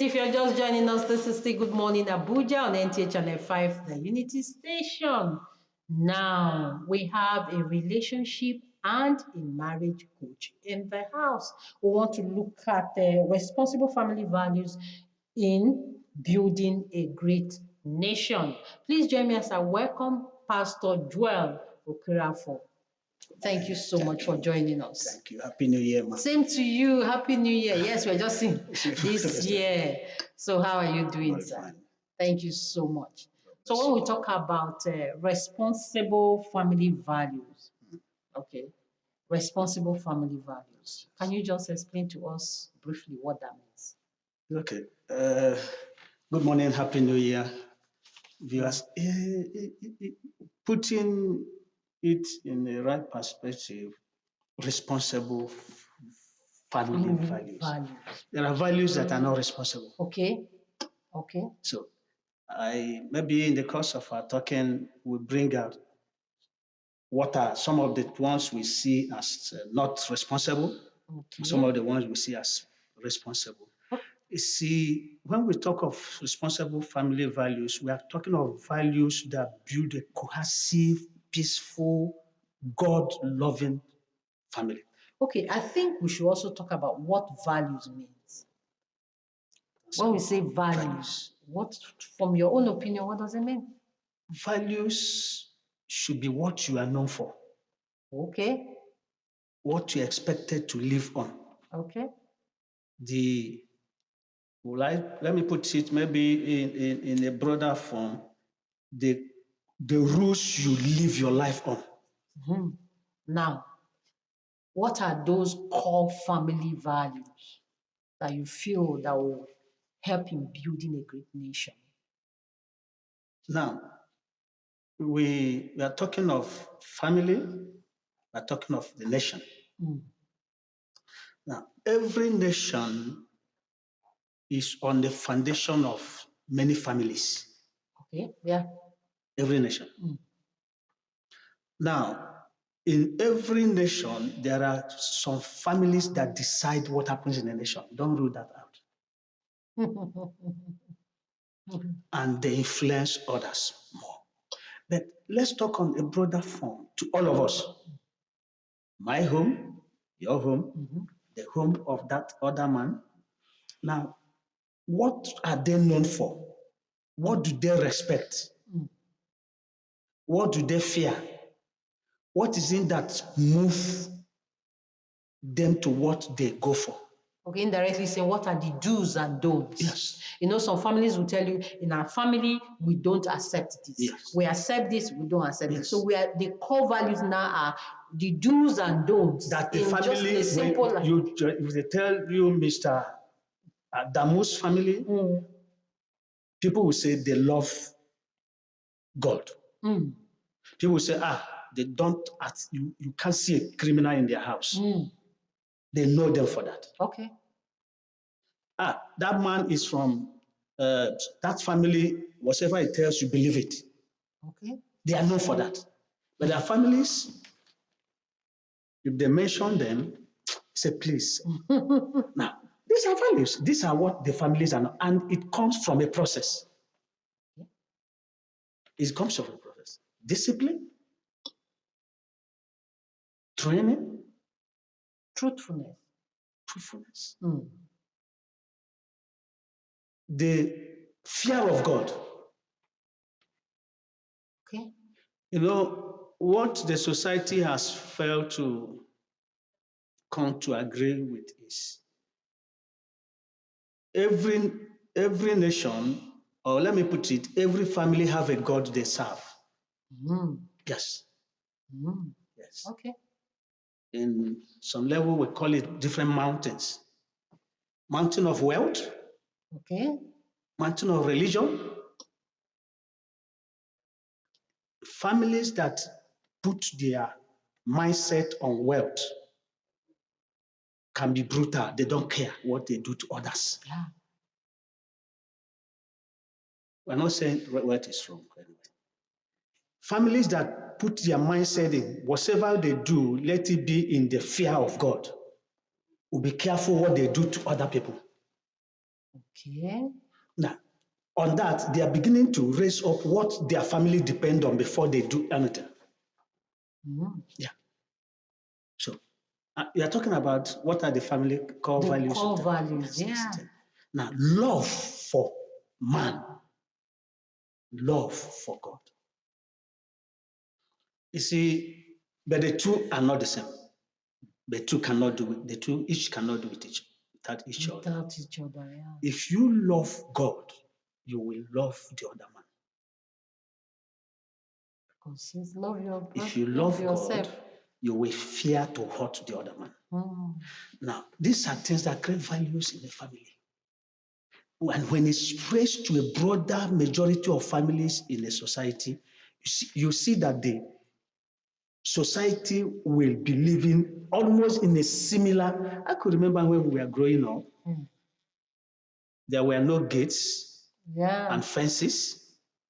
if you're just joining us, this is still Good Morning Abuja on NTA Channel 5, the Unity Station. Now, we have a relationship and a marriage coach in the house. We want to look at responsible family values in building a great nation. Please join me as I welcome Pastor Joel Okerafo. Thank you so much for joining us. Thank you. Happy New Year, man. Same to you. Happy New Year. Yes, we're just in this year. So how are you doing, sir? Fine. Thank you so much. So when we talk about responsible family values, okay, responsible family values, can you just explain to us briefly what that means? Okay. Good morning. Happy New Year, viewers. Putting it in the right perspective, responsible family values. There are values that are not responsible. Okay. Okay. So maybe in the course of our talking, we bring out what are some of the ones we see as not responsible, some of the ones we see as responsible. You see, when we talk of responsible family values, we are talking of values that build a cohesive, peaceful, God-loving family. Okay, I think we should also talk about what values means. When we say values, what, from your own opinion, what does it mean? Values should be what you are known for. Okay. What you're expected to live on. Okay. Let me put it maybe in a broader form, the rules you live your life on. Mm-hmm. Now, what are those core family values that you feel that will help in building a great nation? Now, we are talking of family, we are talking of the nation. Now, every nation is on the foundation of many families. Okay, yeah. Every nation. Now, in every nation, there are some families that decide what happens in a nation. Don't rule that out. And they influence others more. But let's talk on a broader form to all of us. My home, your home, the home of that other man. Now, what are they known for? What do they respect? What do they fear? What is it that moves them to what they go for? Okay, indirectly saying, what are the do's and don'ts? Yes. You know, some families will tell you, in our family, we don't accept this. Yes. We accept this, we don't accept this. So the core values now are the do's and don'ts. That the family, if they tell you, Mr. Damu's family, people will say they love God. People will say, they don't, you can't see a criminal in their house. They know them for that. Okay. That man is from that family, whatever it tells you, believe it. Okay. They are known for that. But their families, if they mention them, say, please. Now, these are values. These are what the families are, and it comes from a process. It comes from a process. Discipline, training, truthfulness. The fear of God. Okay. You know, what the society has failed to come to agree with is every nation, or let me put it, every family have a God they serve. Yes. Yes. Okay. In some level, we call it different mountains. Mountain of wealth. Okay. Mountain of religion. Families that put their mindset on wealth can be brutal. They don't care what they do to others. Yeah. We're not saying wealth is wrong. Families that put their mindset in whatever they do, let it be in the fear of God, will be careful what they do to other people. Okay. Now, on that, they are beginning to raise up what their family depend on before they do anything. Mm. Yeah. So you are talking about what are the family core The values core of the values, Yes, yeah. Now, love for man, love for God. You see, but the two are not the same. The two cannot do it. The two each cannot do it without each other. Without each other, yeah. If you love God, you will love the other man. Because it's love your If you love love yourself. God, you will fear to hurt the other man. Mm. Now, these are things that create values in the family. And when it's spread to a broader majority of families in a society, you see that the society will be living almost in a similar. I could remember when we were growing up, there were no gates Yeah. and fences.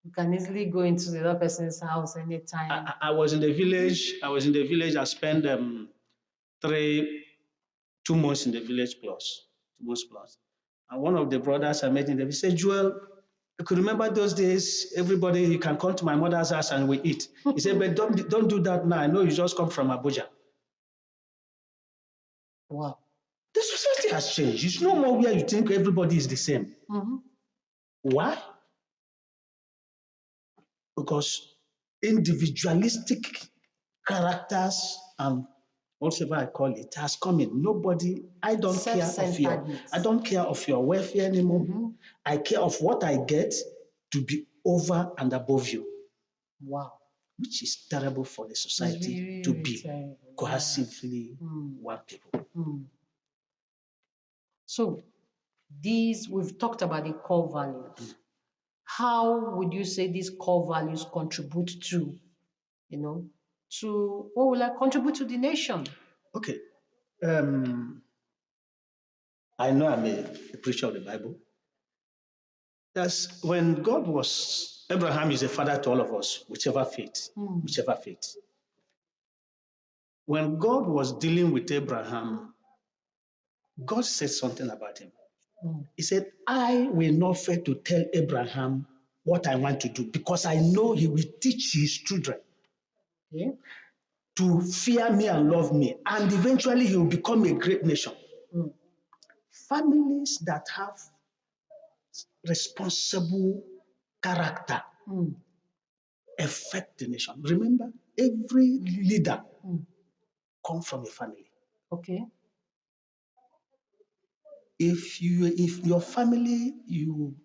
You can easily go into the other person's house anytime. I was in the village. I spent 2 months in the village plus 2 months plus. And one of the brothers I met in the village said, Joel, I could remember those days, everybody, you can come to my mother's house and we eat. He said, but don't do that now. I know you just come from Abuja. Wow. The society has changed. It's no more where you think everybody is the same. Mm-hmm. Why? Because individualistic characters and whatever I call it has come in. Nobody, I don't care of your welfare anymore. Mm-hmm. I care of what I get to be over and above you. Wow. Which is terrible for the society really, to really be terrible. cohesively one people. Mm. So we've talked about the core values. How would you say these core values contribute to, what will I contribute to the nation? Okay. I know I'm a preacher of the Bible. That's when Abraham is a father to all of us, whichever faith. When God was dealing with Abraham, God said something about him. He said, I will not fail to tell Abraham what I want to do because I know he will teach his children to fear me and love me. And eventually he will become a great nation. Families that have responsible character affect the nation. Remember, every leader comes from a family. Okay. If your family, you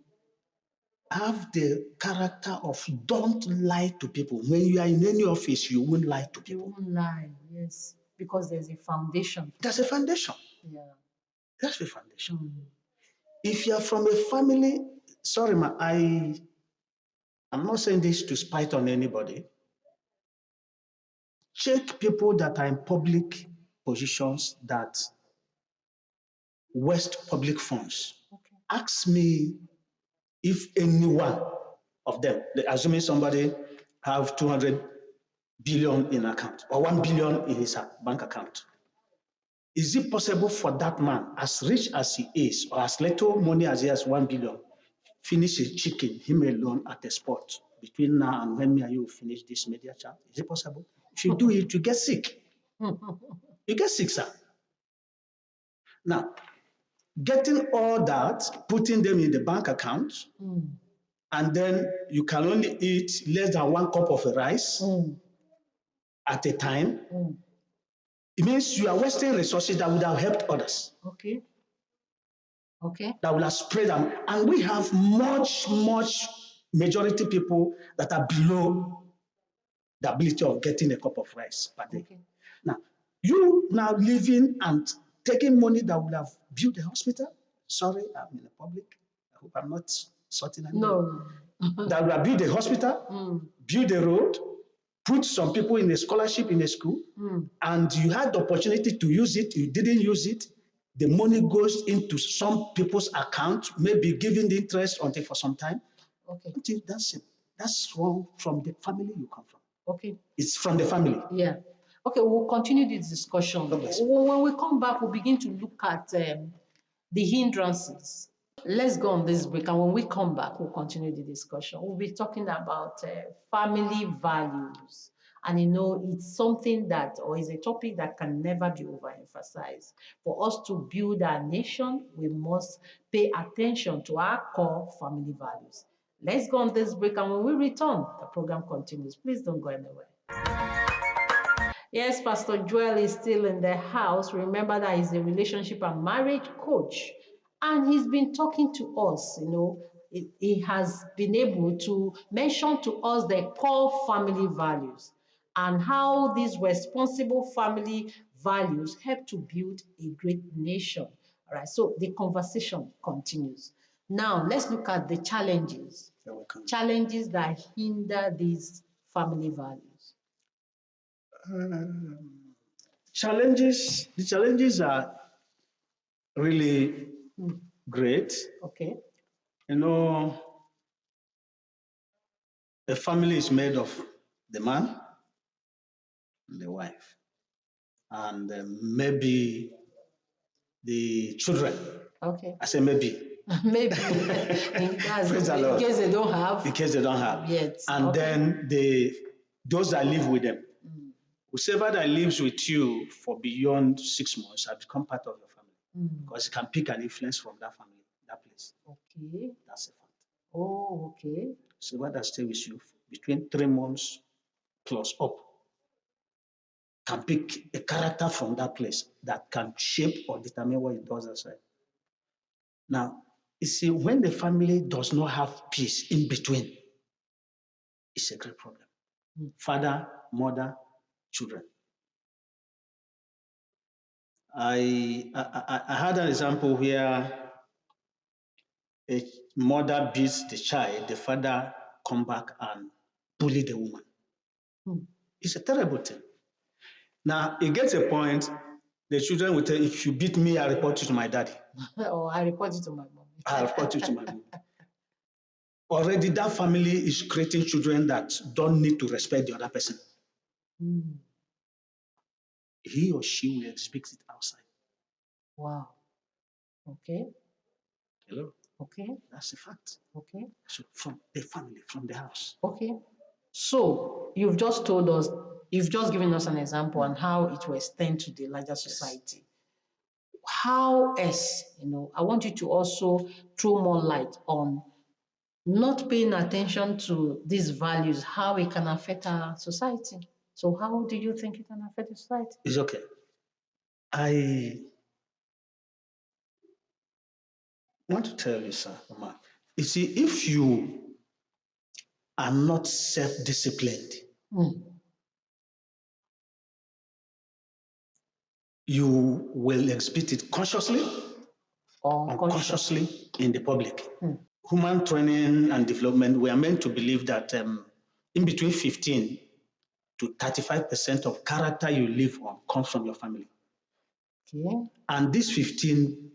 have the character of don't lie to people. When you are in any office, you won't lie to people. You won't lie, yes, because there's a foundation. There's a foundation. Yeah. That's the foundation. If you are from a family, sorry, I'm not saying this to spite on anybody. Check people that are in public positions that waste public funds. Okay. Ask me if any one of them, assuming somebody have 200 billion in account or 1 billion in his bank account, is it possible for that man, as rich as he is, or as little money as he has, 1 billion, finish a chicken, him alone at a spot between now and when me and you finish this media chat? Is it possible? If you do it, you get sick. You get sick, sir. Now, getting all that, putting them in the bank account, and then you can only eat less than 1 cup of rice at a time. It means you are wasting resources that would have helped others. Okay. That would have spread them. And we have much majority people that are below the ability of getting a cup of rice per day. Okay. Now, you now living and taking money that would have built a hospital. Sorry, I'm in the public. I hope I'm not sorting anybody. No. That would have built a hospital, build a road, put some people in a scholarship in a school, and you had the opportunity to use it, you didn't use it. The money goes into some people's account, maybe giving the interest until for some time. Okay. Until that's it. That's wrong from the family you come from. Okay. It's from the family. Yeah. Okay, we'll continue this discussion. When we come back, we'll begin to look at the hindrances Let's go on this break, and when we come back, we'll continue the discussion. We'll be talking about family values. And it's something that, or is a topic that can never be overemphasized. For us to build our nation, we must pay attention to our core family values. Let's go on this break, and when we return, the program continues. Please don't go anywhere. Yes, Pastor Joel is still in the house. Remember that he's a relationship and marriage coach. And he's been talking to us, he has been able to mention to us the core family values and how these responsible family values help to build a great nation. All right, so the conversation continues. Now, let's look at the challenges. You're welcome. Challenges that hinder these family values. The challenges are really great. Okay. A family is made of the man and the wife, and maybe the children. Okay. I say maybe. Maybe in Praise the Lord. case they don't have. In case they don't have. Yet. And Okay. then those that live with them. Whoever that lives with you for beyond 6 months have become part of your family because you can pick an influence from that family, that place. Okay. That's a fact. Oh, okay. Whoever that stay with you between 3 months plus up can pick a character from that place that can shape or determine what it does outside. Now, you see, when the family does not have peace in between, it's a great problem. Father, mother, children. I had an example where a mother beats the child, the father come back and bully the woman. It's a terrible thing. Now, it gets a point, the children will tell, if you beat me, I report you to my daddy. Or I report it to my mom. I report you to my mom. Already that family is creating children that don't need to respect the other person. He or she will exhibit it outside. Wow. Okay. Hello? Okay. That's a fact. Okay. So from the family, from the house. Okay. So you've just told us, you've just given us an example on how it will extend to the larger society. How else, I want you to also throw more light on not paying attention to these values, how it can affect our society. So how do you think it can affect the society? It's okay. I want to tell you, sir, Mama, you see, if you are not self-disciplined, you will exhibit it consciously or unconsciously in the public. Human training and development, we are meant to believe that in between 15 to 35% of character you live on comes from your family. Okay. And this 15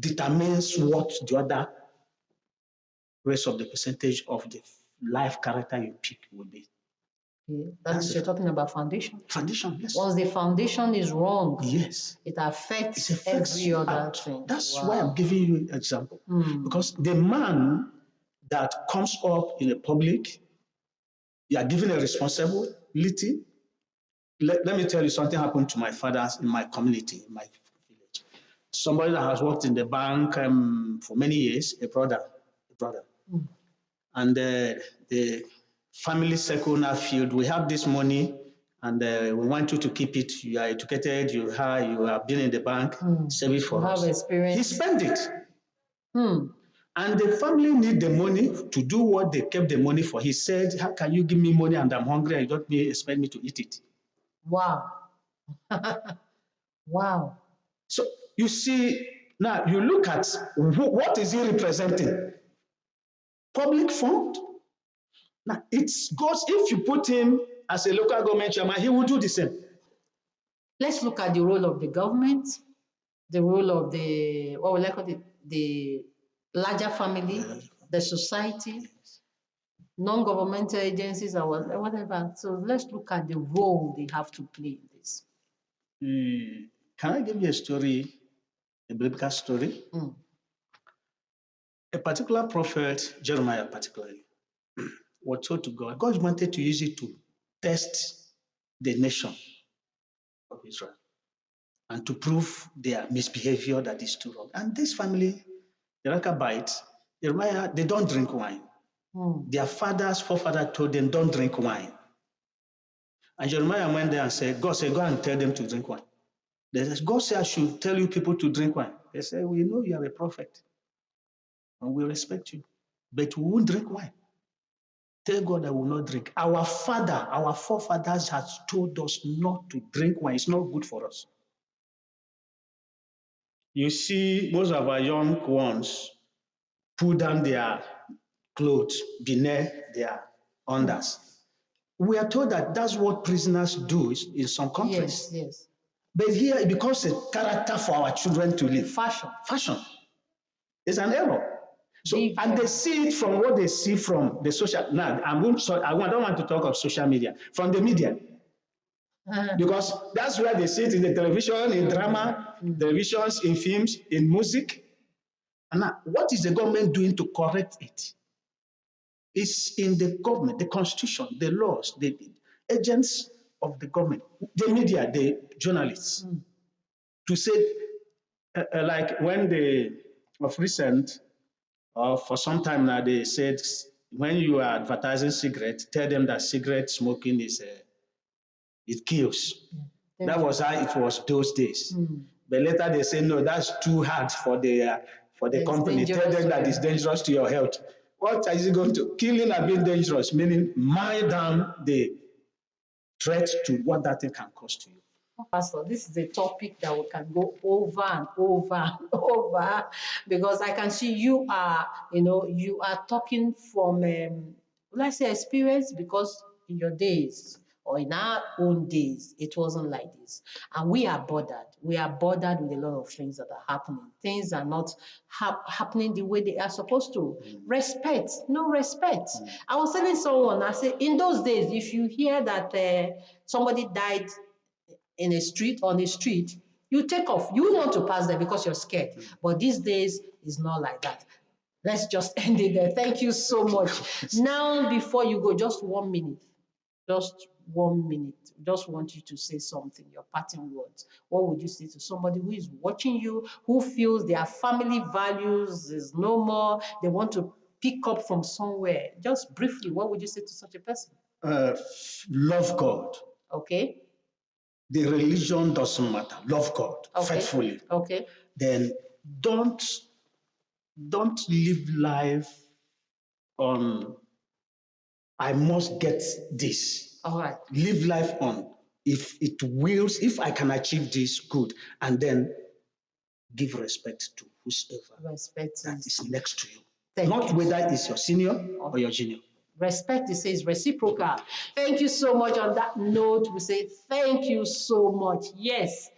determines what the other rest of the percentage of the life character you pick will be. Okay. That's you're talking about foundation. Foundation, yes. Once the foundation is wrong, yes, it affects every other thing. That's why I'm giving you an example. Because the man that comes up in the public, you are given a responsibility. Let me tell you something happened to my fathers in my community, in my village. Somebody that has worked in the bank for many years, a brother. And the family circle now feel, we have this money and we want you to keep it. You are educated, you have been in the bank, save it for us. Have experience. He spent it. And the family need the money to do what they kept the money for. He said, how can you give me money and I'm hungry and you don't expect me to eat it? Wow. Wow. So you see, now you look at what is he representing? Public fund. Now it goes, if you put him as a local government chairman, he will do the same. Let's look at the role of the government, the role of the, what will I call it, the larger family, the society, non-governmental agencies or whatever. So let's look at the role they have to play in this. Can I give you a story, a biblical story? A particular prophet, Jeremiah particularly, was told to God wanted to use it to test the nation of Israel and to prove their misbehavior that is too wrong. And this family, the Rechabites, Jeremiah, they don't drink wine. Their forefathers told them, don't drink wine. And Jeremiah went there and said, God said, go and tell them to drink wine. They said, God said, I should tell you people to drink wine. They said, we know you are a prophet and we respect you, but we won't drink wine. Tell God I will not drink. Our forefathers has told us not to drink wine. It's not good for us. You see, most of our young ones pull down their clothes beneath their unders. We are told that that's what prisoners do in some countries. Yes. But here it becomes a character for our children to live. Fashion. It's an error. So, and they see it from what they see from the social. Now, I don't want to talk of social media, from the media. Because that's where they see it in the television, in drama, televisions, in films, in music. And now, what is the government doing to correct it? It's in the government, the constitution, the laws, the agents of the government, the media, the journalists, to say, like when of recent, for some time now, they said, when you are advertising cigarettes, tell them that cigarette smoking it kills. That was how it was those days. But later they say, no, that's too hard for the company. Tell them that it's dangerous to your health. What is it going to? Killing and being dangerous, meaning mind down the threat to what that thing can cause to you. Pastor, this is a topic that we can go over and over and over, because I can see you are talking from, let's say, experience, because in your days or in our own days, it wasn't like this. And we are bothered. We are bothered with a lot of things that are happening. Things are not happening the way they are supposed to. Respect, no respect. I was telling someone, I said, in those days, if you hear that somebody died on a street, you take off. You want to pass there because you're scared. But these days, it's not like that. Let's just end it there. Thank you so much. Now, before you go, just 1 minute. Just 1 minute. Just want you to say something, your parting words. What would you say to somebody who is watching you, who feels their family values is no more, they want to pick up from somewhere? Just briefly, what would you say to such a person? Love God. Okay. The religion doesn't matter. Love God faithfully. Okay. Then don't live life on I must get this. All right. Live life on if I can achieve this, good. And then give respect to whosoever that is next to you. Not whether it's your senior or your junior. Respect, it says reciprocal. Thank you so much. On that note, we say thank you so much. Yes,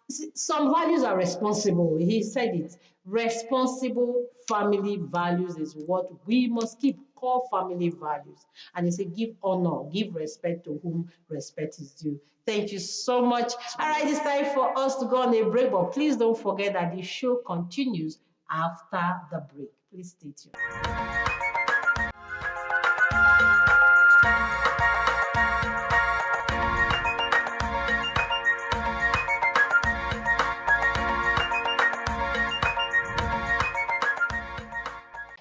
some values are responsible. He said it. Responsible family values is what we must keep, core family values. And he said, give honor, give respect to whom respect is due. Thank you so much. All right, it's time for us to go on a break, but please don't forget that the show continues after the break. Please stay tuned.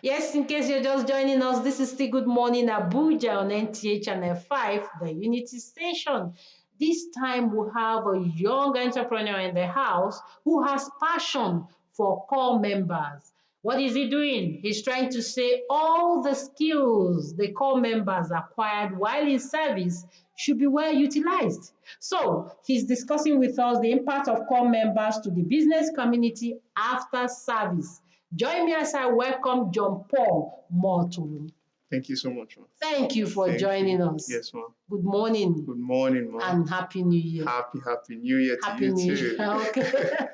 Yes, in case you're just joining us, this is still Good Morning Abuja on NTA Channel 5, the Unity Station. This time we have a young entrepreneur in the house who has passion for core members. What is he doing? He's trying to say all the skills the core members acquired while in service should be well utilized. So he's discussing with us the impact of core members to the business community after service. Join me as I welcome John Paul Mortulu. Thank you so much, ma'am. Thank you for joining us. Yes, ma'am. Good morning. Good morning, ma'am. And Happy New Year. Happy New Year to you too. Okay.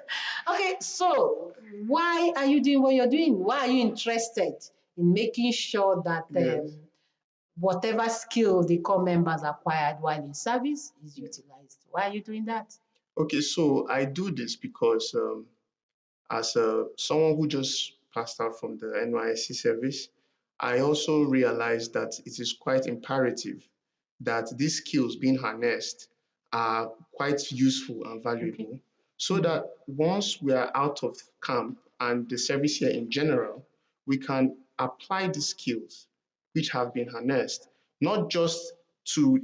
Okay, so why are you doing what you're doing? Why are you interested in making sure that whatever skill the core members acquired while in service is utilized? Why are you doing that? Okay, so I do this because as someone who just passed out from the NYSC service, I also realized that it is quite imperative that these skills being harnessed are quite useful and valuable, so that once we are out of camp and the service here in general, we can apply the skills which have been harnessed, not just to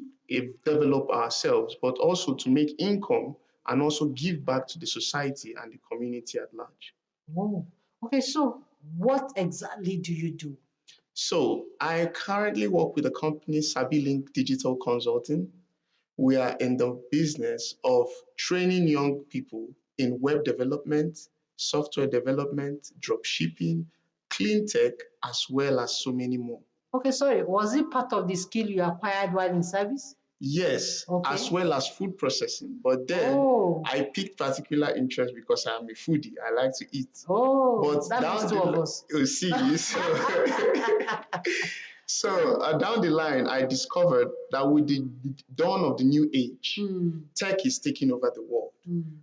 develop ourselves, but also to make income and also give back to the society and the community at large. Oh, okay. So, what exactly do you do? So I currently work with the company SabiLink Digital Consulting. We are in the business of training young people in web development, software development, drop shipping, clean tech, as well as so many more. Okay, sorry. Was it part of the skill you acquired while in service? Yes, Okay. as well as food processing. But then Oh, I picked particular interest because I'm a foodie. I like to eat. oh, But that down makes two the of li- us. you see, so down the line, I discovered that with the dawn of the new age, tech is taking over the world.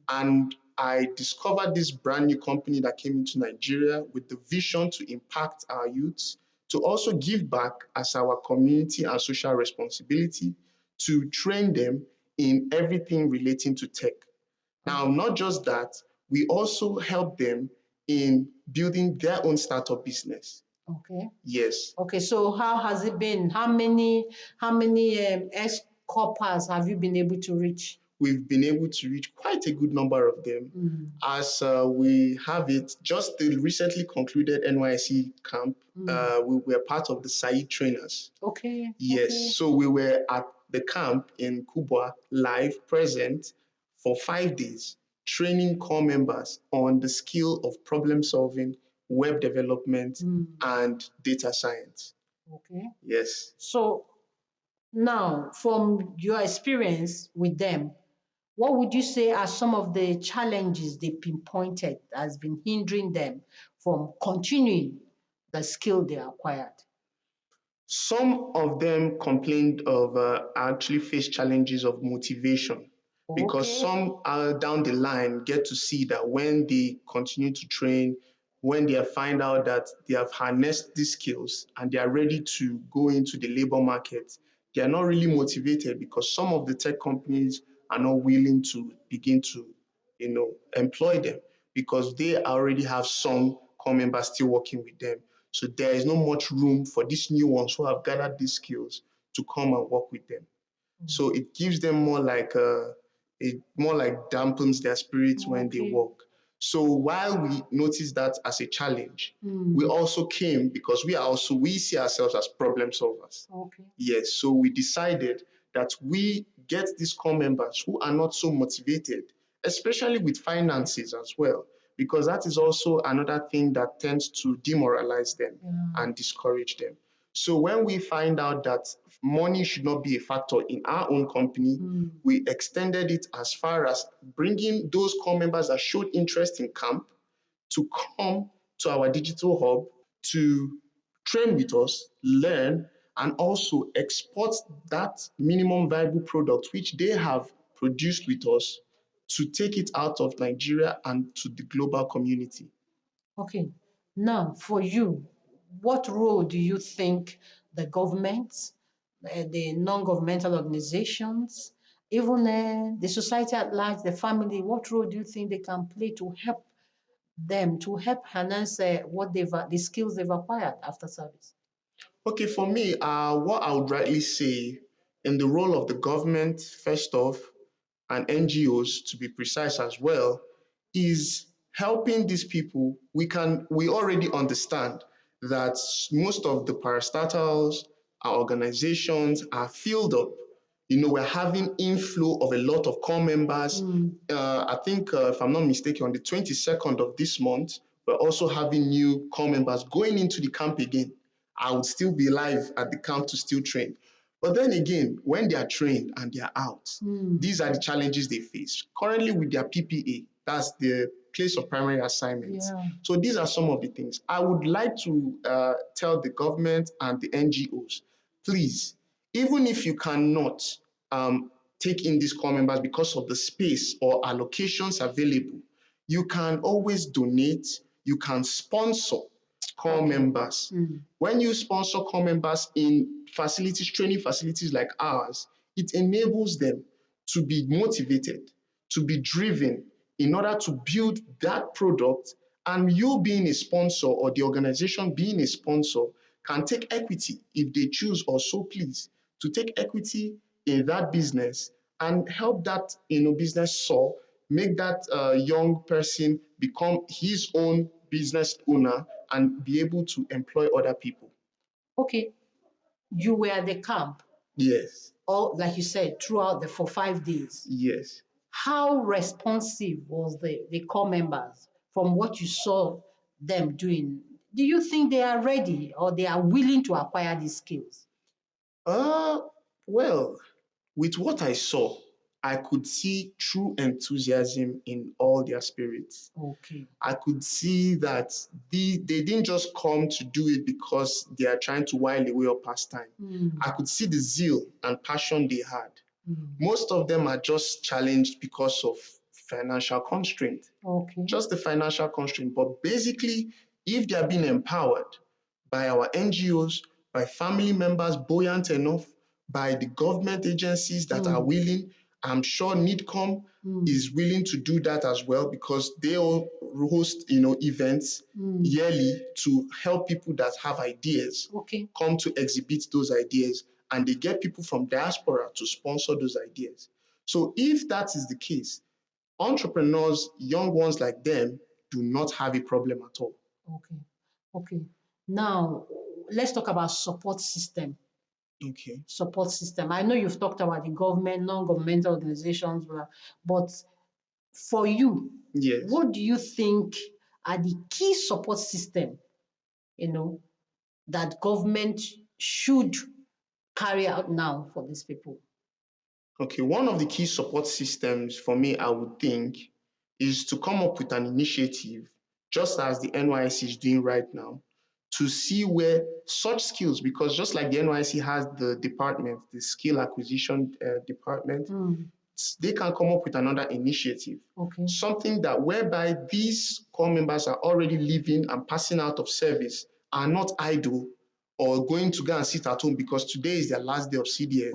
And I discovered this brand new company that came into Nigeria with the vision to impact our youths, to also give back as our community and social responsibility, to train them in everything relating to tech. Now, not just that, we also help them in building their own startup business. Okay. Yes. Okay, so how has it been? How many ex-coppers have you been able to reach? We've been able to reach quite a good number of them. As we have it, just the recently concluded NYSC camp, we were part of the Said trainers. Okay. Yes, Okay. so we were at the camp in Kubwa, live, present for 5 days, training core members on the skill of problem solving, web development, and data science. Okay. Yes. So now, from your experience with them, what would you say are some of the challenges they pinpointed as been hindering them from continuing the skill they acquired? Some of them complained of actually face challenges of motivation because Okay. some down the line get to see that when they continue to train, when they find out that they have harnessed these skills and they are ready to go into the labor market, they are not really motivated because some of the tech companies are not willing to begin to, employ them because they already have some core members still working with them. So there is not much room for these new ones who have gathered these skills to come and work with them. So it gives them more like it more like dampens their spirits when they Okay. work. So while we notice that as a challenge, we also came because we see ourselves as problem solvers. Okay. Yes, so we decided that we get these core members who are not so motivated, especially with finances as well, because that is also another thing that tends to demoralize them and discourage them. So when we find out that money should not be a factor in our own company, we extended it as far as bringing those core members that showed interest in camp to come to our digital hub to train with us, learn, and also export that minimum viable product which they have produced with us to take it out of Nigeria and to the global community. Okay. Now, for you, what role do you think the government, the non-governmental organizations, even the society at large, the family, what role do you think they can play to help them, to help harness the skills they've acquired after service? Okay, for me, what I would rightly say in the role of the government, first off, and NGOs to be precise as well, is helping these people. We already understand that most of the parastatals, our organizations are filled up. We're having inflow of a lot of core members. I think, if I'm not mistaken, on the 22nd of this month, we're also having new core members going into the camp again. I would still be live at the camp to still train. But then again, when they are trained and they are out, these are the challenges they face. Currently with their PPA, that's the place of primary assignments. Yeah. So these are some of the things. I would like to tell the government and the NGOs, please, even if you cannot take in these core members because of the space or allocations available, you can always donate, you can sponsor, core members. When you sponsor core members in facilities, training facilities like ours, it enables them to be motivated, to be driven in order to build that product. And you being a sponsor or the organization being a sponsor can take equity if they choose or so please to take equity in that business and help that business soar, make that young person become his own business owner and be able to employ other people. Okay, you were at the camp, Yes, or like you said, throughout for 5 days. yes. How responsive was the core members from what you saw them doing? Do you think they are ready or they are willing to acquire these skills? Well, with what I saw, I could see true enthusiasm in all their spirits. Okay. I could see that they didn't just come to do it because they are trying to while away or pass time. I could see the zeal and passion they had. Most of them are just challenged because of financial constraint. Okay. Just the financial constraint. But basically, if they are being empowered by our NGOs, by family members buoyant enough, by the government agencies that are willing, I'm sure NIDCOM is willing to do that as well because they all host events yearly to help people that have ideas come to exhibit those ideas, and they get people from diaspora to sponsor those ideas. So if that is the case, entrepreneurs, young ones like them, do not have a problem at all. Okay. Now, let's talk about support system. Okay. Support system. I know you've talked about the government, non-governmental organizations, but for you, yes, what do you think are the key support system, that government should carry out now for these people? Okay, one of the key support systems for me, I would think, is to come up with an initiative, just as the NYSC is doing right now, to see where such skills, because just like the NYSC has the department, the skill acquisition department, they can come up with another initiative. Something that whereby these core members are already living and passing out of service, are not idle or going to go and sit at home because today is their last day of CDS.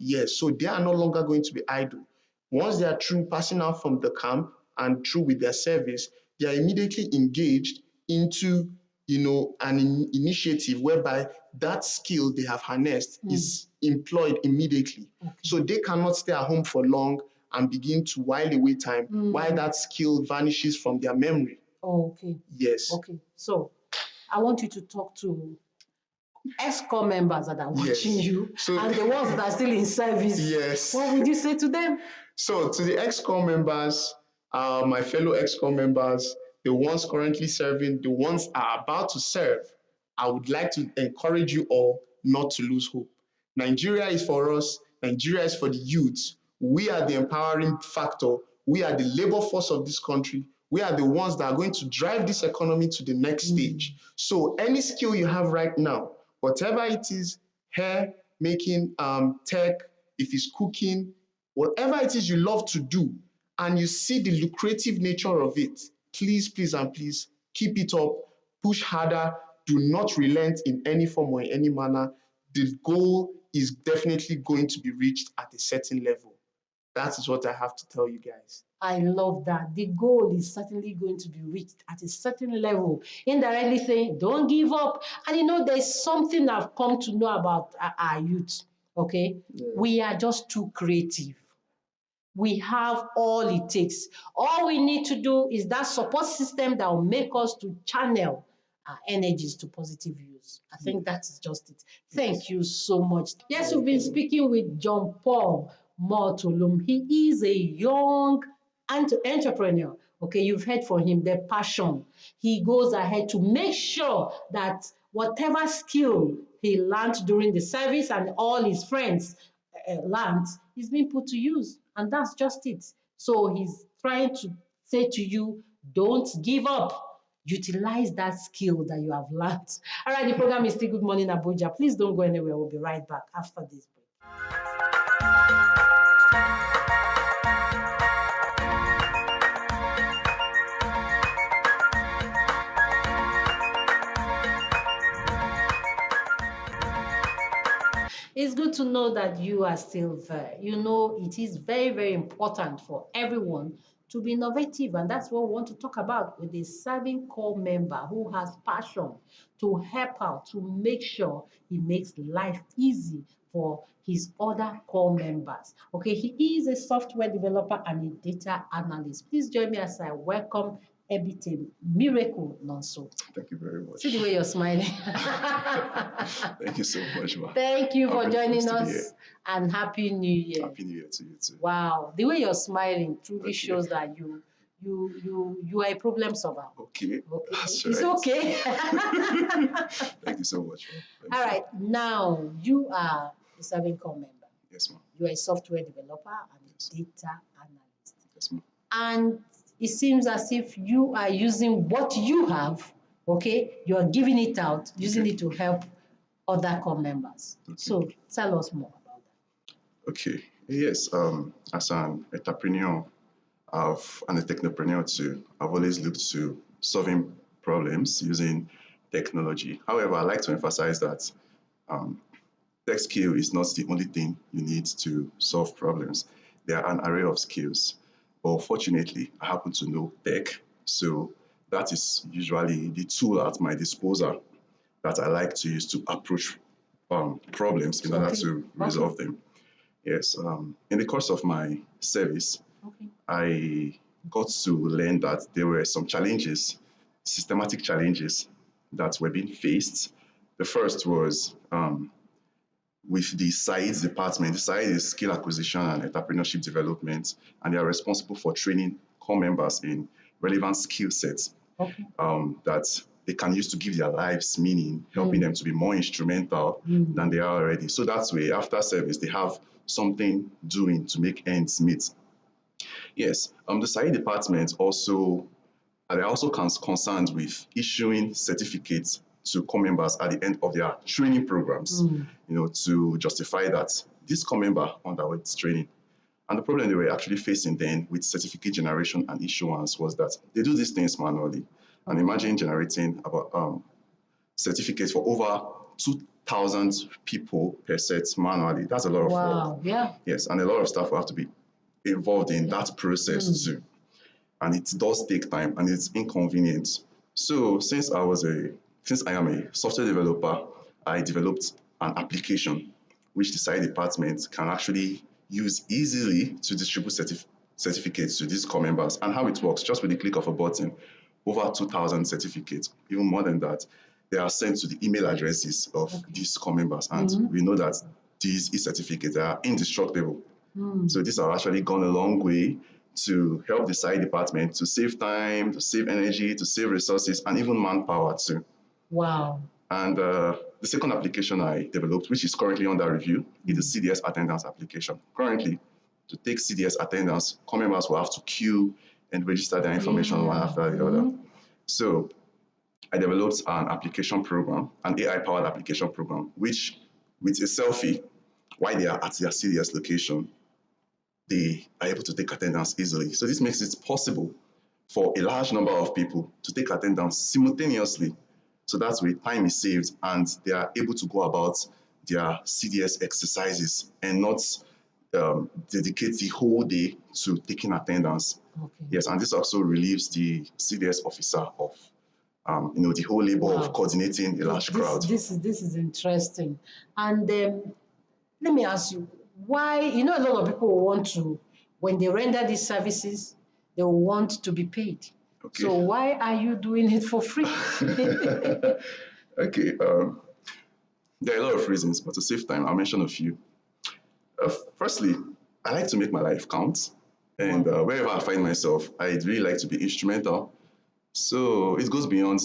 Yes, so they are no longer going to be idle. Once they are through passing out from the camp and through with their service, they are immediately engaged into an initiative whereby that skill they have harnessed is employed immediately. So they cannot stay at home for long and begin to while away time while that skill vanishes from their memory. Okay. Yes. Okay. So I want you to talk to EXCO members that are watching you and the ones that are still in service. Yes. What would you say to them? So to the EXCO members, my fellow EXCO members, the ones currently serving, the ones are about to serve, I would like to encourage you all not to lose hope. Nigeria is for us. Nigeria is for the youths. We are the empowering factor. We are the labor force of this country. We are the ones that are going to drive this economy to the next stage. So any skill you have right now, whatever it is, hair, making, tech, if it's cooking, whatever it is you love to do, and you see the lucrative nature of it, please, please, and please keep it up, push harder, do not relent in any form or in any manner. The goal is definitely going to be reached at a certain level. That is what I have to tell you guys. I love that. The goal is certainly going to be reached at a certain level. Indirectly saying, don't give up. And there's something I've come to know about our youth, okay? Yeah. We are just too creative. We have all it takes. All we need to do is that support system that will make us to channel our energies to positive use. I think that is just it. Thank you so much. Yes, we've been speaking with John Paul Mortolum. He is a young entrepreneur. Okay, you've heard from him, the passion. He goes ahead to make sure that whatever skill he learned during the service and all his friends learned is being put to use. And that's just it. So he's trying to say to you, don't give up. Utilize that skill that you have learned. All right, the program is still Good Morning Abuja. Please don't go anywhere. We'll be right back after this break. to know that you are still there. You know, it is very, very important for everyone to be innovative, and that's what we want to talk about with a serving corps member who has passion to help out, to make sure he makes life easy for his other corps members. Okay, he is a software developer and a data analyst. Please join me as I welcome Ebite Miracle Nonso. Thank you very much. See the way you're smiling. Thank you so much, ma. Thank you for I'm joining pleased to be us here. and Happy New Year. Happy New Year to you too. Wow, the way you're smiling truly Okay. shows that you are a problem solver. Okay, Okay, that's it's right. okay. Thank you so much, ma. Thank All you. right, now you are a serving corps member. Yes, ma. You are a software developer and Yes. a data analyst. Yes, ma. And it seems as if you are using what you have, okay? You are giving it out, using Okay. it to help other corps members. Okay. So tell us more about that. Okay. Yes. As an entrepreneur, and a technopreneur too, I've always looked to solving problems using technology. However, I like to emphasize that um, tech skill is not the only thing you need to solve problems. There are an array of skills. But fortunately, I happen to know tech. So that is usually the tool at my disposal that I like to use to approach problems in order Okay. to resolve them. Yes. In the course of my service, Okay. I got to learn that there were some challenges, systematic challenges that were being faced. The first was with the SAID department. The SAID is skill acquisition and entrepreneurship development, and they are responsible for training core members in relevant skill sets Okay. that they can use to give their lives meaning, helping them to be more instrumental than they are already. So that way, after service, they have something doing to make ends meet. Yes, the SAID department also they're also concerned with issuing certificates to core members at the end of their training programs, to justify that this core member underwent training. And the problem they were actually facing then with certificate generation and issuance was that they do these things manually. And imagine generating about certificates for over 2,000 people per set manually. That's a lot of work. Wow, yeah. Yes, and a lot of staff will have to be involved in that process too. And it does take time and it's inconvenient. So since I am a software developer, I developed an application which the SAID department can actually use easily to distribute certificates to these core members. And how it works, just with the click of a button, over 2,000 certificates, even more than that, they are sent to the email addresses of these core members. And we know that these e-certificates are indestructible. So these have actually gone a long way to help the SAID department to save time, to save energy, to save resources, and even manpower too. Wow. And the second application I developed, which is currently under review, is the CDS attendance application. Currently, to take CDS attendance, core members will have to queue and register their information one after the other. So I developed an application program, an AI-powered application program, which with a selfie, while they are at their CDS location, they are able to take attendance easily. So this makes it possible for a large number of people to take attendance simultaneously. So that's where time is saved and they are able to go about their CDS exercises and not dedicate the whole day to taking attendance. Okay. Yes, and this also relieves the CDS officer of the whole labor of coordinating a large crowd. This is interesting. And let me ask you, why, a lot of people want to, when they render these services, they want to be paid. Okay. So why are you doing it for free? Okay. There are a lot of reasons, but to save time, I'll mention a few. Firstly, I like to make my life count. And wherever I find myself, I'd really like to be instrumental. So it goes beyond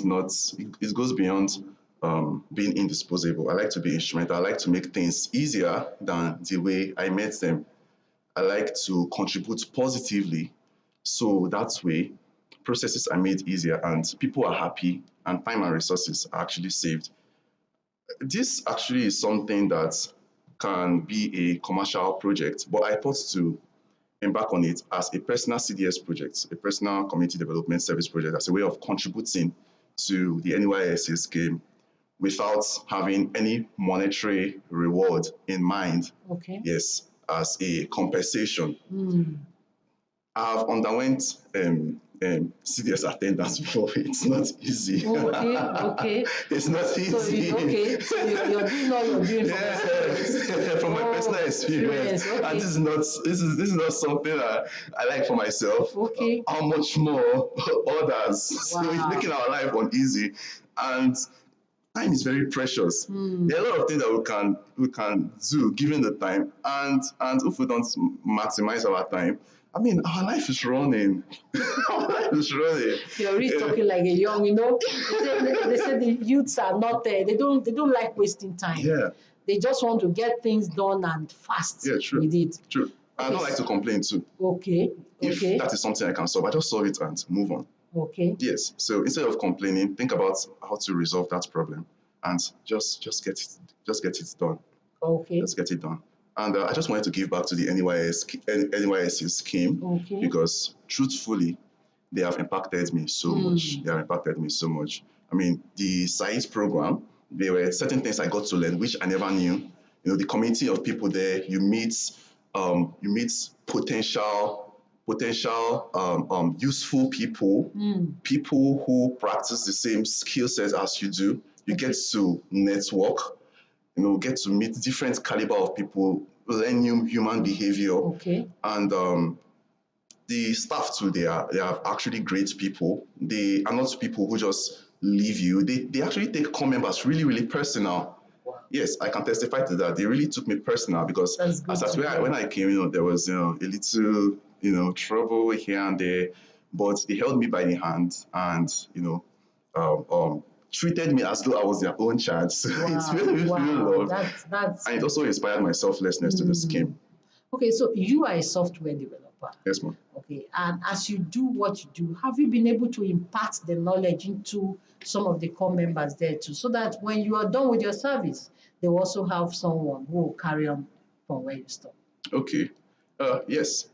being indisposable. I like to be instrumental. I like to make things easier than the way I met them. I like to contribute positively. So that way, processes are made easier and people are happy and time and resources are actually saved. This actually is something that can be a commercial project, but I thought to embark on it as a personal CDS project, a personal community development service project, as a way of contributing to the NYSC scheme without having any monetary reward in mind. Okay. Yes, as a compensation. Mm. I've underwent CDS attendance before. It's not easy. Okay, okay. It's not easy. So you're doing all you're doing from Yes, from my personal experience. Okay. And this is not something I like for myself. Okay. How much more others. So it's Wow. making our life uneasy. And time is very precious. Mm. There are a lot of things that we can do given the time, and if we don't maximize our time, I mean, our life is running. Our life is running. You're really talking like a young, you know. They say the youths are not there. They don't like wasting time. Yeah, They just want to get things done and fast yeah, true, with it. true. I don't like to complain too. Okay, If okay, that is something I can solve, I just solve it and move on. okay. Yes. So instead of complaining, think about how to resolve that problem, and just get it done. Okay. Just get it done. And I just wanted to give back to the NYSC scheme Okay. because truthfully, they have impacted me so much. They have impacted me so much. I mean, the science program, there were certain things I got to learn which I never knew. You know, the community of people there, you meet potential useful people, people who practice the same skill sets as you do. You get to network, you know, get to meet different caliber of people, learn new human behavior, Okay. and the staff too. They are actually great people. They are not people who just leave you. They actually take core members really personal. Wow. Yes, I can testify to that. They really took me personal because That's good as to hear. when I came, there was a little trouble here and there, but they held me by the hand and treated me as though I was their own child. So it's made me feel loved, That's and it also inspired my selflessness to the scheme. Okay, so you are a software developer. Yes, ma'am. Okay, and as you do what you do, have you been able to impart the knowledge into some of the core members there too, so that when you are done with your service, they will also have someone who will carry on from where you stop? Okay. Yes,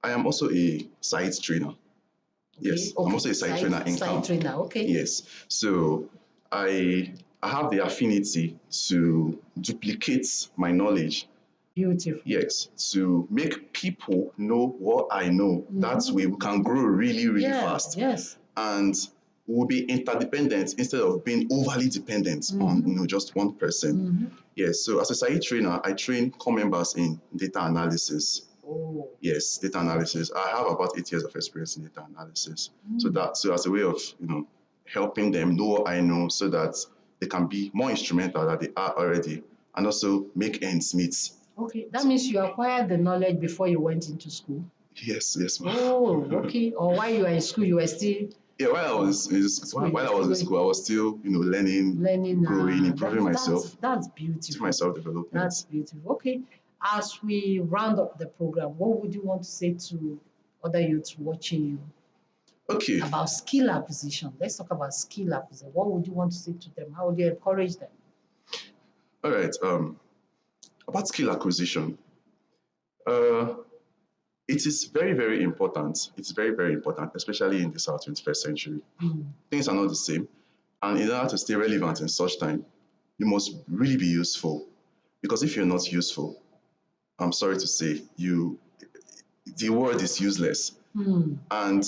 I am also a site trainer. Yes, I'm also a site trainer in Site camp. trainer, okay. Yes, so I have the affinity to duplicate my knowledge. Beautiful. Yes, to make people know what I know. That way we can grow really fast. Yes. And we'll be interdependent instead of being overly dependent on just one person. Yes, so as a site trainer, I train core members in data analysis. Oh. Yes, data analysis. I have about 8 years of experience in data analysis. So as a way of helping them know what I know, so that they can be more instrumental than they are already, and also make ends meet. Okay, that means you acquired the knowledge before you went into school. Yes, ma'am. Oh, okay. Or while you were in school, you were still while I was in school, I was still learning, growing, improving myself. That's beautiful. My self development. That's beautiful. Okay, as we round up the program, what would you want to say to other youths watching you? Okay. About skill acquisition. Let's talk about skill acquisition. What would you want to say to them? How would you encourage them? All right. About skill acquisition. It is very important. It's very important, especially in this our 21st century. Things are not the same. And in order to stay relevant in such time, you must really be useful. Because if you're not useful, I'm sorry to say, the word is useless. And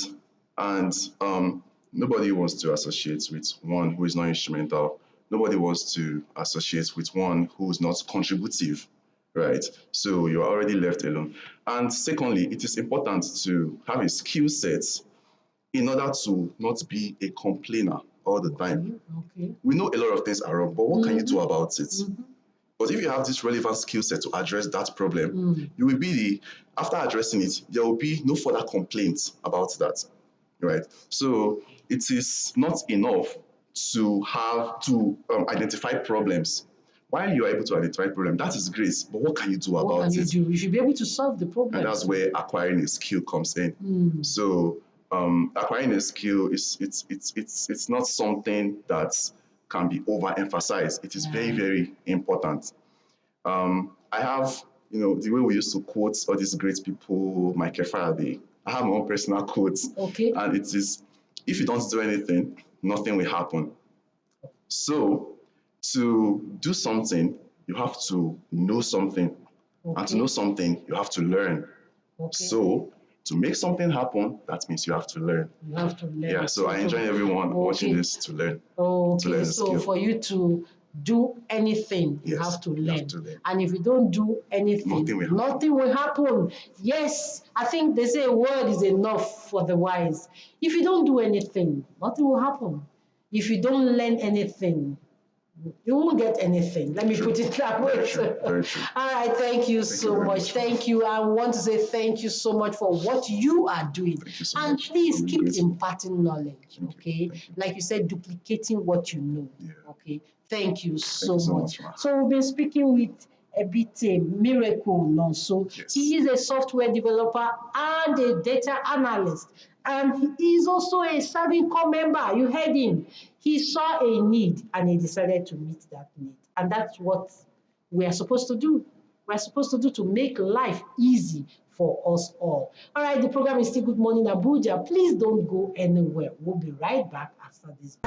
nobody wants to associate with one who is not instrumental. Nobody wants to associate with one who is not contributive. Right, so you're already left alone. And secondly, it is important to have a skill set in order to not be a complainer all the time. Okay. We know a lot of things are wrong, but what can you do about it? But if you have this relevant skill set to address that problem, you will be after addressing it, there will be no further complaints about that. Right, so it is not enough to have to identify problems. While you are able to identify problem, that is great. But what can you do about it? What can you do? You should be able to solve the problem. And that's where acquiring a skill comes in. So acquiring a skill it's not something that can be overemphasized. It is very important. I have the way we used to quote all these great people, Michael Faraday. I have my own personal quotes. Okay. And it is, if you don't do anything, nothing will happen. So To do something, you have to know something. And to know something, you have to learn. Okay. So to make something happen, that means you have to learn. You have to learn. Yeah, so I enjoy everyone watching this to learn. Okay, to learn the so skill. for you to do anything, you Yes, have to you have learn. to learn. And if you don't do anything, Nothing will happen. Yes, I think they say a word is enough for the wise. If you don't do anything, nothing will happen. If you don't learn anything, you won't get anything. Let me put it that way. Very true. Very true. All right, thank you so very much. much. Thank you. I want to say thank you so much for what you are doing. Thank you so And much. please I'm keep grateful. imparting knowledge, okay? Thank you. Like you said, duplicating what you know, Yeah. okay? Thank you so you so much. much, ma. So we've been speaking with Ebite Miracle Nonso. Yes. He is a software developer and a data analyst. And he is also a serving corps member. You heard him. He saw a need and he decided to meet that need. And that's what we are supposed to do. We're supposed to do to make life easy for us all. All right, the program is still Good Morning Abuja. Please don't go anywhere. We'll be right back after this.